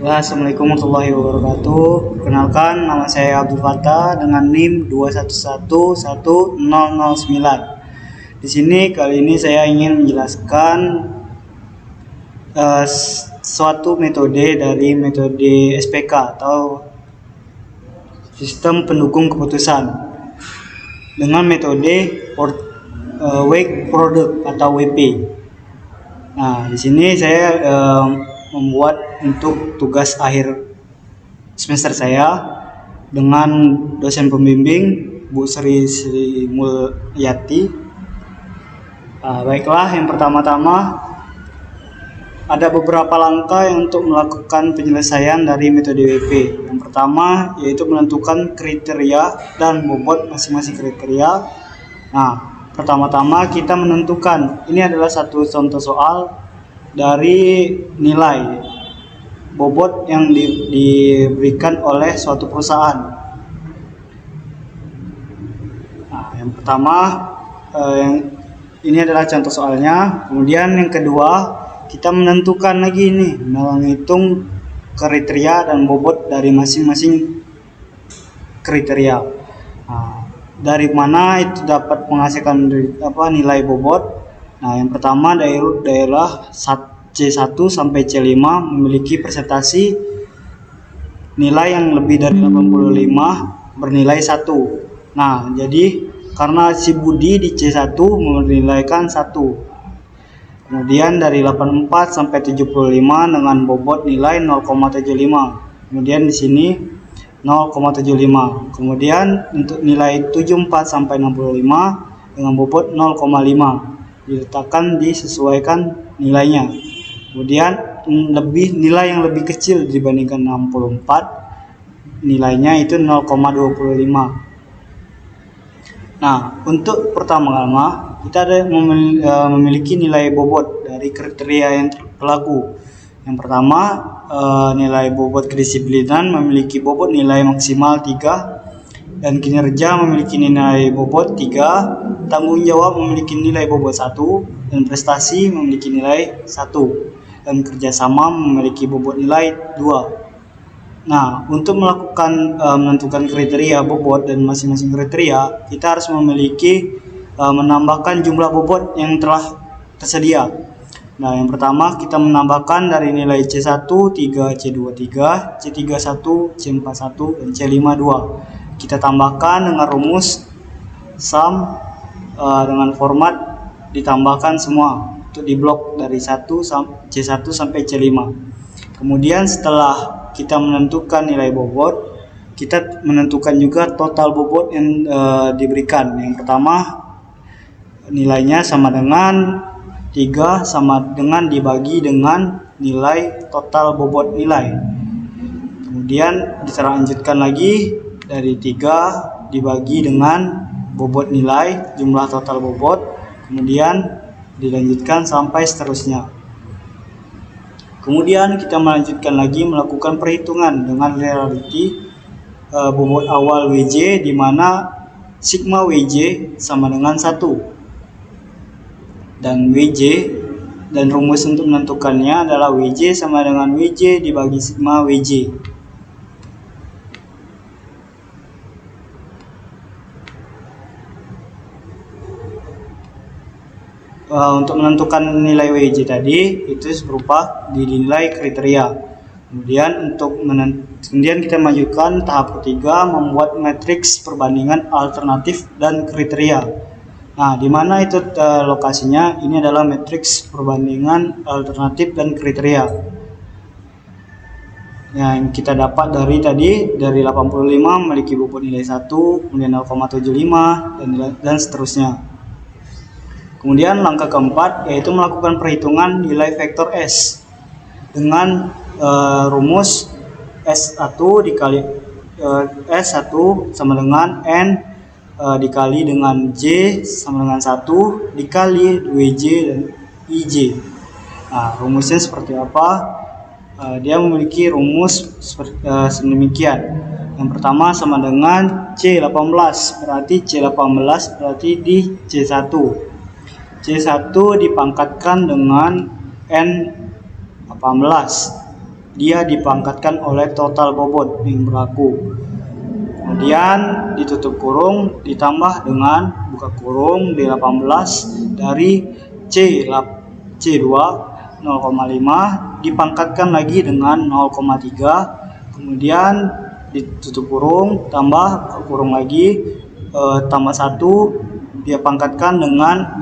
Assalamualaikum warahmatullahi wabarakatuh. Perkenalkan, nama saya Abdul Fattah dengan NIM 2111009. Di sini kali ini saya ingin menjelaskan suatu metode dari metode SPK atau sistem pendukung keputusan dengan metode Wake Product atau WP. Nah, di sini saya membuat untuk tugas akhir semester saya dengan dosen pembimbing Bu Sri Mulyati. Baiklah, yang pertama-tama ada beberapa langkah untuk melakukan penyelesaian dari metode WP. Yang pertama yaitu menentukan kriteria dan bobot masing-masing kriteria. Nah, pertama-tama kita menentukan, ini adalah satu contoh soal dari nilai bobot yang diberikan oleh suatu perusahaan. Nah, yang pertama ini adalah contoh soalnya. Kemudian yang kedua, kita menentukan lagi nih, menghitung kriteria dan bobot dari masing-masing kriteria. Nah, dari mana itu dapat menghasilkan nilai bobot? Nah, yang pertama daerah C1 sampai C5 memiliki presentasi nilai yang lebih dari 85 bernilai 1. Nah, jadi karena si Budi di C1 menilaikan 1. Kemudian dari 84 sampai 75 dengan bobot nilai 0,75. Kemudian di sini 0,75. Kemudian untuk nilai 74 sampai 65 dengan bobot 0,5. Diletakkan disesuaikan nilainya. Kemudian nilai yang lebih kecil dibandingkan 64, nilainya itu 0,25. Nah, untuk pertama-tama kita ada memiliki nilai bobot dari kriteria yang berlaku. Yang pertama, nilai bobot kedisiplinan memiliki bobot nilai maksimal 3, dan kinerja memiliki nilai bobot 3, tanggung jawab memiliki nilai bobot 1, dan prestasi memiliki nilai 1, dan kerjasama memiliki bobot nilai 2. Nah, untuk menentukan kriteria bobot dan masing-masing kriteria, kita harus menambahkan jumlah bobot yang telah tersedia. Nah, yang pertama kita menambahkan dari nilai C1 3, C2 3, C3 1, C4 1, dan C5 2. Kita tambahkan dengan rumus sum dengan format ditambahkan semua untuk di blok dari C1 sampai C5. Kemudian setelah kita menentukan nilai bobot, kita menentukan juga total bobot yang diberikan. Yang pertama nilainya sama dengan 3 sama dengan dibagi dengan nilai total bobot nilai. Kemudian kita lanjutkan lagi dari 3 dibagi dengan bobot nilai, jumlah total bobot, kemudian dilanjutkan sampai seterusnya. Kemudian kita melanjutkan lagi melakukan perhitungan dengan reality bobot awal WJ, di mana sigma WJ sama dengan 1. Dan WJ dan rumus untuk menentukannya adalah WJ sama dengan WJ dibagi sigma WJ. Untuk menentukan nilai WJ tadi itu berupa dinilai kriteria. Kemudian kita majukan tahap ketiga, membuat matriks perbandingan alternatif dan kriteria. Nah, di mana itu lokasinya? Ini adalah matriks perbandingan alternatif dan kriteria yang kita dapat dari 85 memiliki bobot nilai 1, kemudian 0,75 dan seterusnya. Kemudian langkah keempat yaitu melakukan perhitungan nilai vektor S dengan rumus S1 dikali S1 sama dengan N dikali dengan J sama dengan 1 dikali WJ dan IJ. Nah, rumusnya seperti apa? Dia memiliki rumus sedemikian. Yang pertama sama dengan C18, berarti C18 berarti di C1. C1 dipangkatkan dengan N18 dia dipangkatkan oleh total bobot yang berlaku. Kemudian ditutup kurung ditambah dengan buka kurung D18 dari C2 0,5 dipangkatkan lagi dengan 0,3, kemudian ditutup kurung tambah kurung lagi tambah 1 dia pangkatkan dengan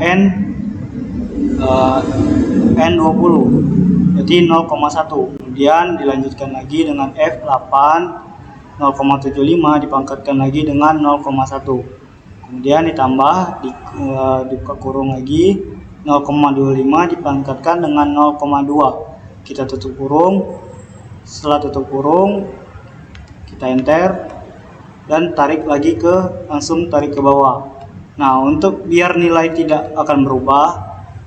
N20 jadi 0,1, kemudian dilanjutkan lagi dengan F8 0,75 dipangkatkan lagi dengan 0,1, kemudian ditambah dibuka kurung lagi 0,25 dipangkatkan dengan 0,2, kita tutup kurung. Setelah tutup kurung kita enter dan langsung tarik ke bawah. Nah, untuk biar nilai tidak akan berubah,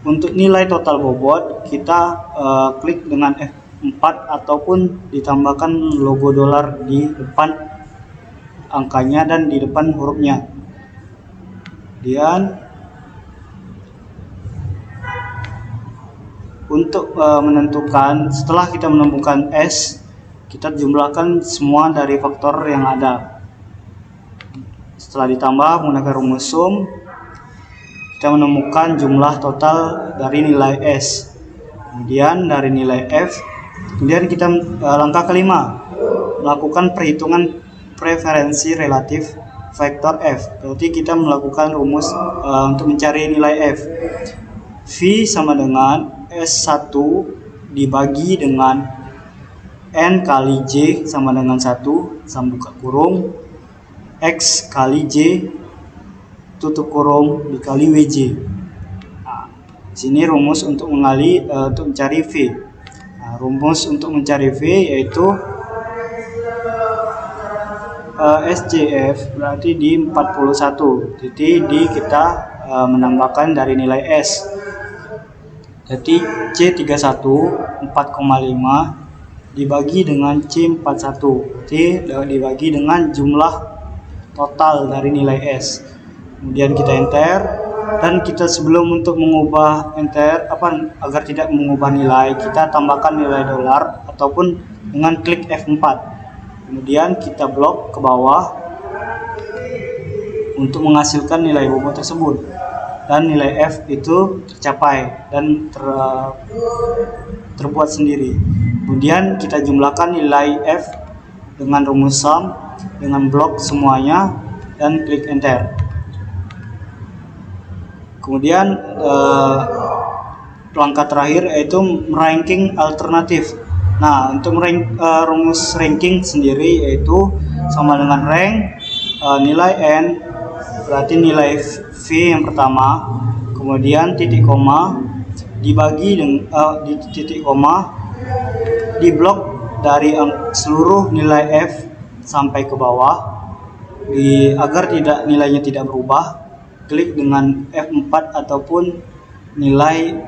untuk nilai total bobot kita klik dengan F4 ataupun ditambahkan logo dolar di depan angkanya dan di depan hurufnya. Kemudian untuk menentukan, setelah kita menemukan S, kita jumlahkan semua dari faktor yang ada. Setelah ditambah menggunakan rumus sum, kita menemukan jumlah total dari nilai S. Kemudian dari nilai F, kemudian kita langkah kelima, melakukan perhitungan preferensi relatif vektor F. Berarti kita melakukan rumus untuk mencari nilai F. V sama dengan S1 dibagi dengan N kali J sama dengan 1, sama buka kurung, X kali J tutup kurung dikali WJ. Nah, sini rumus untuk mencari V. Nah, rumus untuk mencari V yaitu SJF berarti di 41. Jadi kita menambahkan dari nilai S. Jadi C31 4,5 dibagi dengan C41, T dibagi dengan jumlah total dari nilai S. Kemudian kita enter, dan kita sebelum untuk mengubah agar tidak mengubah nilai, kita tambahkan nilai dolar ataupun dengan klik F4. Kemudian kita blok ke bawah untuk menghasilkan nilai bobot tersebut. Dan nilai F itu tercapai dan terbuat sendiri. Kemudian kita jumlahkan nilai F dengan rumus sum dengan blok semuanya dan klik enter. Kemudian langkah terakhir yaitu ranking alternatif. Nah, untuk rumus ranking sendiri yaitu sama dengan rank nilai N berarti nilai V yang pertama, kemudian titik koma dibagi dengan titik koma di blok dari seluruh nilai F sampai ke bawah. Agar nilainya tidak berubah, klik dengan F4 ataupun nilai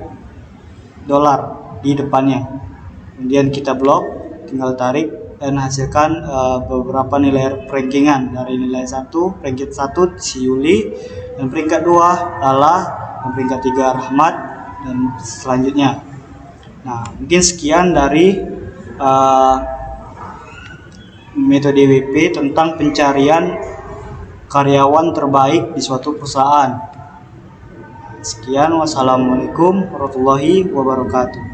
dolar di depannya. Kemudian kita blok, tinggal tarik dan hasilkan beberapa nilai rankingan. Dari nilai 1, peringkat 1 si Yuli, dan peringkat 2 Lala, dan peringkat 3 Rahmat, dan selanjutnya. Nah, mungkin sekian dari metode WP tentang pencarian karyawan terbaik di suatu perusahaan. Sekian, wassalamualaikum warahmatullahi wabarakatuh.